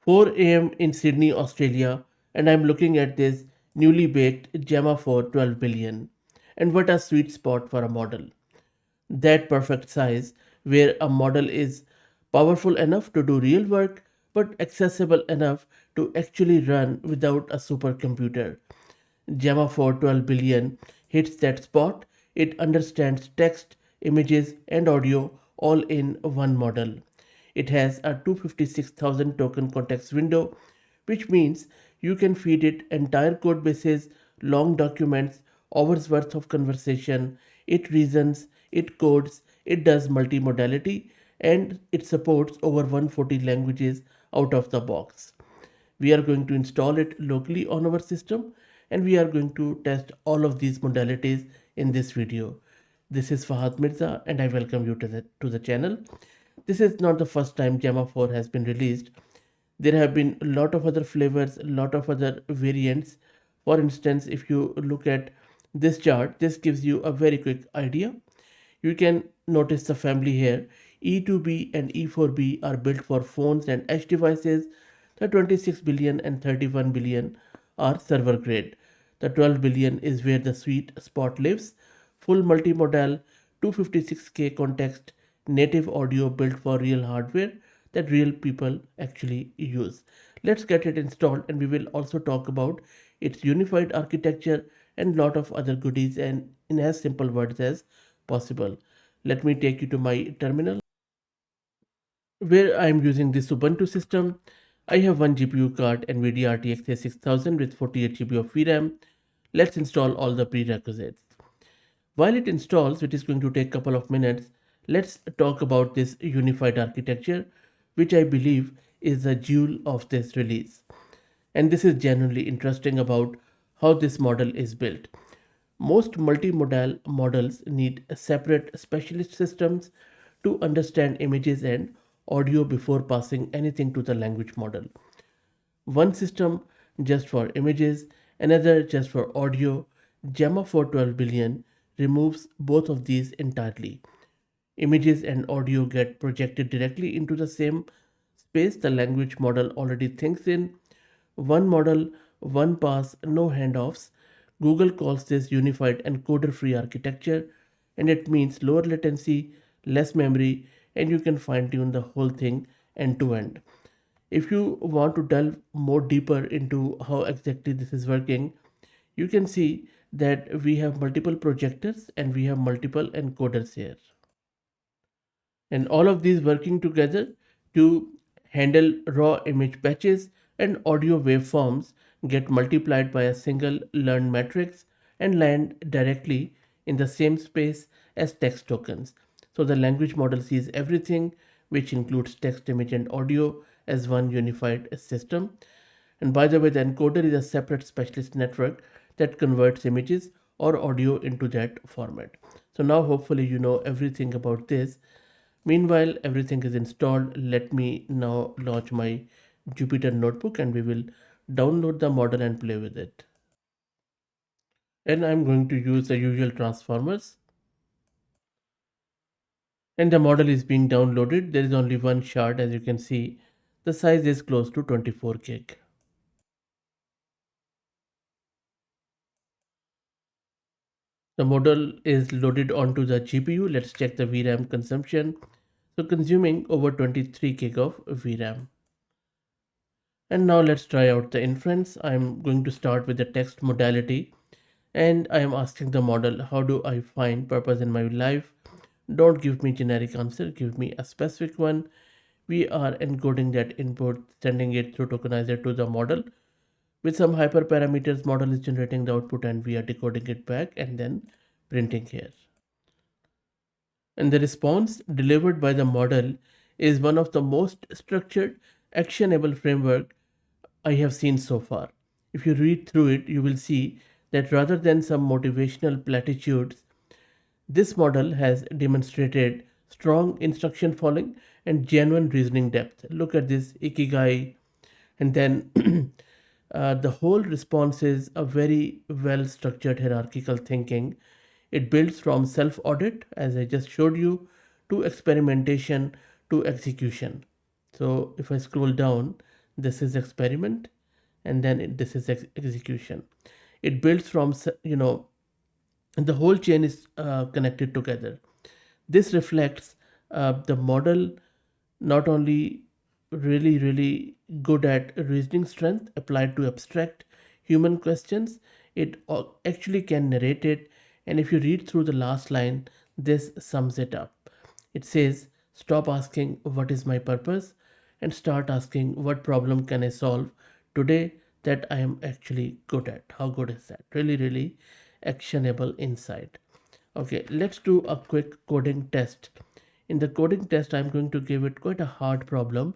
4 a.m. in Sydney, Australia, and I'm looking at this newly baked Gemma for 12 billion. And what a sweet spot for a model. That perfect size where a model is powerful enough to do real work but accessible enough to actually run without a supercomputer. Gemma for 12 billion hits that spot. It understands text, images, and audio all in one model. It has a 256,000 token context window, which means you can feed it entire code bases, long documents, hours worth of conversation. It reasons, it codes, it does multimodality, and it supports over 140 languages out of the box. We are going to install it locally on our system, and we are going to test all of these modalities in this video. This is Fahad Mirza and I welcome you to the channel. This is not the first time Gemma 4 has been released. There have been a lot of other flavors, a lot of other variants. For instance, if you look at this chart, this gives you a very quick idea. You can notice the family here. E2B and E4B are built for phones and edge devices. The 26 billion and 31 billion are server grade. The 12 billion is where the sweet spot lives. Full multimodal, 256K context, native audio built for real hardware that real people actually use. Let's get it installed, and we will also talk about its unified architecture and lot of other goodies and in as simple words as possible. Let me take you to my terminal where I am using this Ubuntu system. I have one GPU card NVIDIA RTX 6000 with 48 GB of VRAM. Let's install all the prerequisites. While it installs, which is going to take a couple of minutes, let's talk about this unified architecture, which I believe is the jewel of this release. And this is genuinely interesting about how this model is built. Most multimodal models need separate specialist systems to understand images and audio before passing anything to the language model. One system just for images, another just for audio. Gemma for 12 billion removes both of these entirely. Images and audio get projected directly into the same space the language model already thinks in. One model, one pass, no handoffs. Google calls this unified encoder-free architecture, and it means lower latency, less memory, and you can fine-tune the whole thing end to end. If you want to delve more deeper into how exactly this is working, you can see that we have multiple projectors and we have multiple encoders here. And all of these working together to handle raw image batches and audio waveforms get multiplied by a single learned matrix and land directly in the same space as text tokens. So the language model sees everything, which includes text, image, and audio, as one unified system. And by the way, the encoder is a separate specialist network that converts images or audio into that format. So now hopefully you know everything about this. Meanwhile, everything is installed. Let me now launch my Jupyter notebook and we will download the model and play with it. And I'm going to use the usual transformers. And the model is being downloaded. There is only one shard, as you can see. The size is close to 24 gig. The model is loaded onto the GPU. Let's check the VRAM consumption. So consuming over 23 gig of VRAM. And now let's try out the inference. I'm going to start with the text modality and I am asking the model, how do I find purpose in my life? Don't give me generic answer, give me a specific one. We are encoding that input, sending it through tokenizer to the model. With some hyperparameters, model is generating the output and we are decoding it back and then printing here. And the response delivered by the model is one of the most structured, actionable framework I have seen so far. If you read through it, you will see that rather than some motivational platitudes, this model has demonstrated strong instruction following and genuine reasoning depth. Look at this ikigai, and then the whole response is a very well structured hierarchical thinking. It builds from self audit, as I just showed you, to experimentation to execution. So if I scroll down, this is experiment, and then this is execution. It builds from, and the whole chain is connected together. This reflects the model not only really good at reasoning strength applied to abstract human questions, it actually can narrate it. And if you read through the last line, this sums it up. It says, stop asking what is my purpose and start asking what problem can I solve today that I am actually good at. How good is that? Really actionable insight. Okay, let's do a quick coding test. In the coding test, I'm going to give it quite a hard problem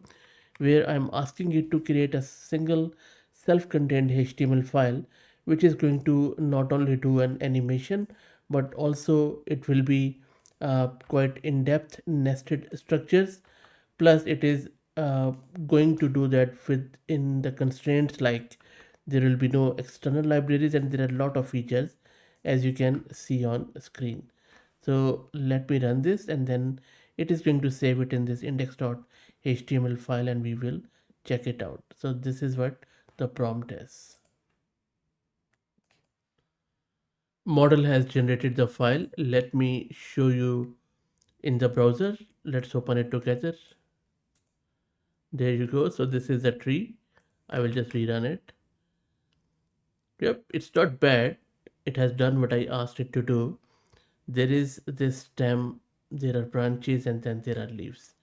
where I'm asking it to create a single self-contained HTML file, which is going to not only do an animation, but also it will be quite in-depth nested structures. Plus, it is going to do that within the constraints, like there will be no external libraries and there are a lot of features as you can see on screen. So let me run this, and then it is going to save it in this index.html file and we will check it out. So this is what the prompt is. Model has generated the file. Let me show you in the browser. Let's open it together. There you go. So this is the tree. I will just rerun it. Yep, it's not bad. It has done what I asked it to do. There is this stem, there are branches, and then there are leaves.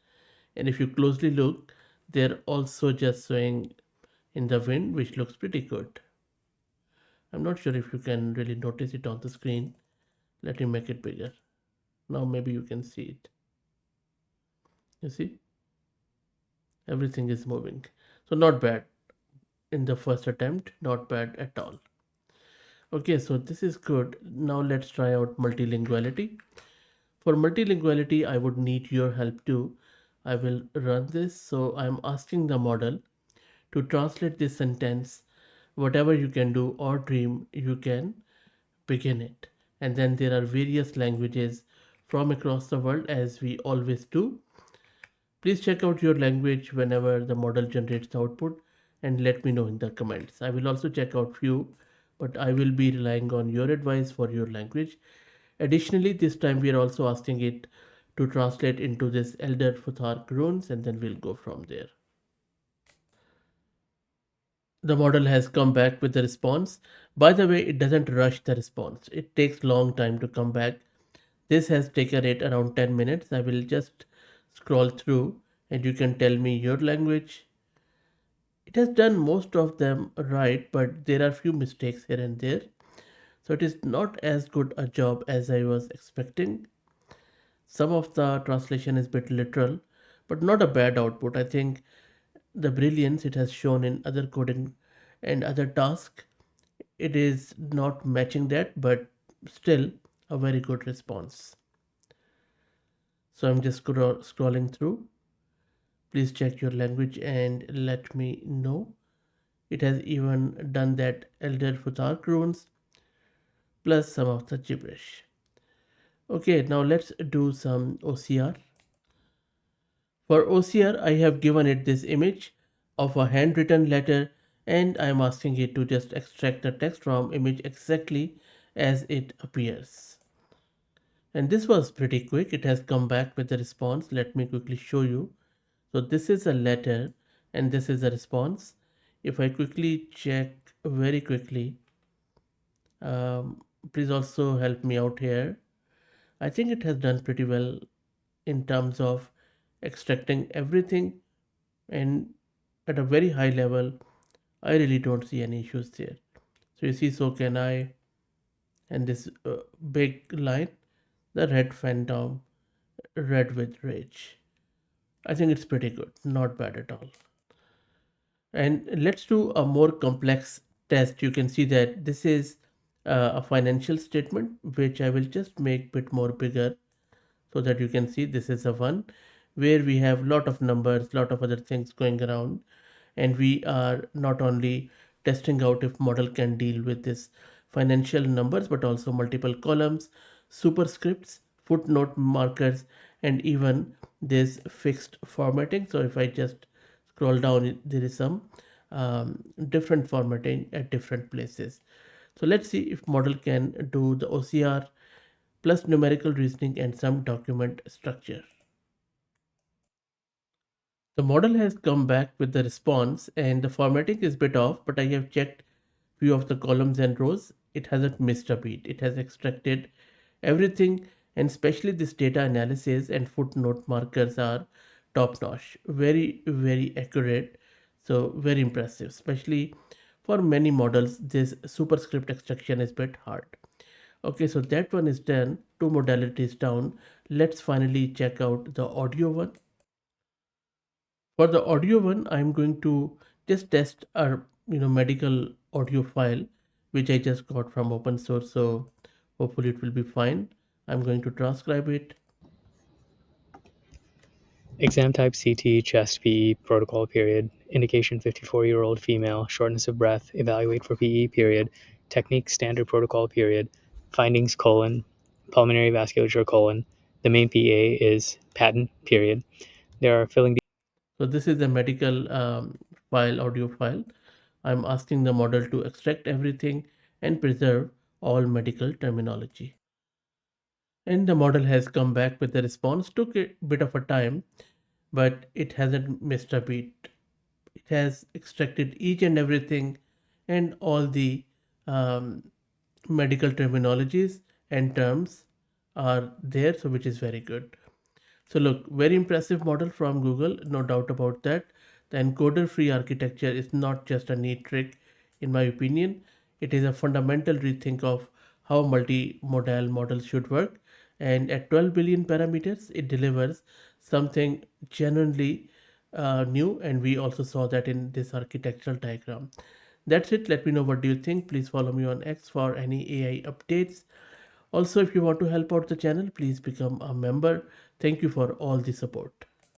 And if you closely look, they're also just swaying in the wind, which looks pretty good. I'm not sure if you can really notice it on the screen. Let me make it bigger. Now maybe you can see it. You see? Everything is moving. So not bad in the first attempt, not bad at all. Okay, so this is good. Now let's try out multilinguality. For multilinguality, I would need your help too. I will run this. So I'm asking the model to translate this sentence. Whatever you can do or dream, you can begin it. And then there are various languages from across the world, as we always do. Please check out your language whenever the model generates the output and let me know in the comments. I will also check out few, but I will be relying on your advice for your language. Additionally, this time we are also asking it to translate into this Elder Futhark runes, and then we'll go from there. The model has come back with the response. By the way, it doesn't rush the response. It takes long time to come back. This has taken it around 10 minutes. I will just scroll through and you can tell me your language. It has done most of them right, but there are few mistakes here and there. So it is not as good a job as I was expecting. Some of the translation is a bit literal, but not a bad output. I think the brilliance it has shown in other coding and other tasks, it is not matching that, but still a very good response. So I'm just scrolling through. Please check your language and let me know. It has even done that Elder Futhark runes plus some of the gibberish. Okay, now let's do some OCR. For OCR, I have given it this image of a handwritten letter and I'm asking it to just extract the text from image exactly as it appears. And this was pretty quick. It has come back with the response. Let me quickly show you. So this is a letter and this is a response. If I quickly check very quickly, please also help me out here. I think it has done pretty well in terms of extracting everything, and at a very high level I really don't see any issues there. So you see, so can I, and this big line, the red phantom, red with rage. I think it's pretty good, not bad at all. And let's do a more complex test. You can see that this is a financial statement, which I will just make a bit more bigger so that you can see this is a one where we have lot of numbers, lot of other things going around, and we are not only testing out if model can deal with this financial numbers, but also multiple columns, superscripts, footnote markers, and even this fixed formatting. So if I just scroll down, there is some different formatting at different places. So let's see if model can do the OCR plus numerical reasoning and some document structure. The model has come back with the response and the formatting is a bit off, but I have checked few of the columns and rows. It hasn't missed a beat. It has extracted everything, and especially this data analysis and footnote markers are top notch. Very, very accurate. So very impressive. Especially for many models, this superscript extraction is a bit hard. Okay, so that one is done. Two modalities down. Let's finally check out the audio one. For the audio one, I'm going to just test a medical audio file which I just got from open source. So hopefully it will be fine. I'm going to transcribe it. Exam type CT, chest PE, protocol period, indication 54-year-old female, shortness of breath, evaluate for PE period, technique standard protocol period, findings pulmonary vasculature the main PA is patent period. There are filling. So this is the medical file, audio file. I'm asking the model to extract everything and preserve all medical terminology. And the model has come back with the response. Took a bit of a time, but it hasn't missed a beat. It has extracted each and everything and all the um, medical terminologies and terms are there, so which is very good. So look, very impressive model from Google, no doubt about that. The encoder-free architecture is not just a neat trick, in my opinion. It is a fundamental rethink of how multimodal models should work. And at 12 billion parameters, it delivers something genuinely new. And we also saw that in this architectural diagram. That's it. Let me know what do you think. Please follow me on X for any AI updates. Also, if you want to help out the channel, please become a member. Thank you for all the support.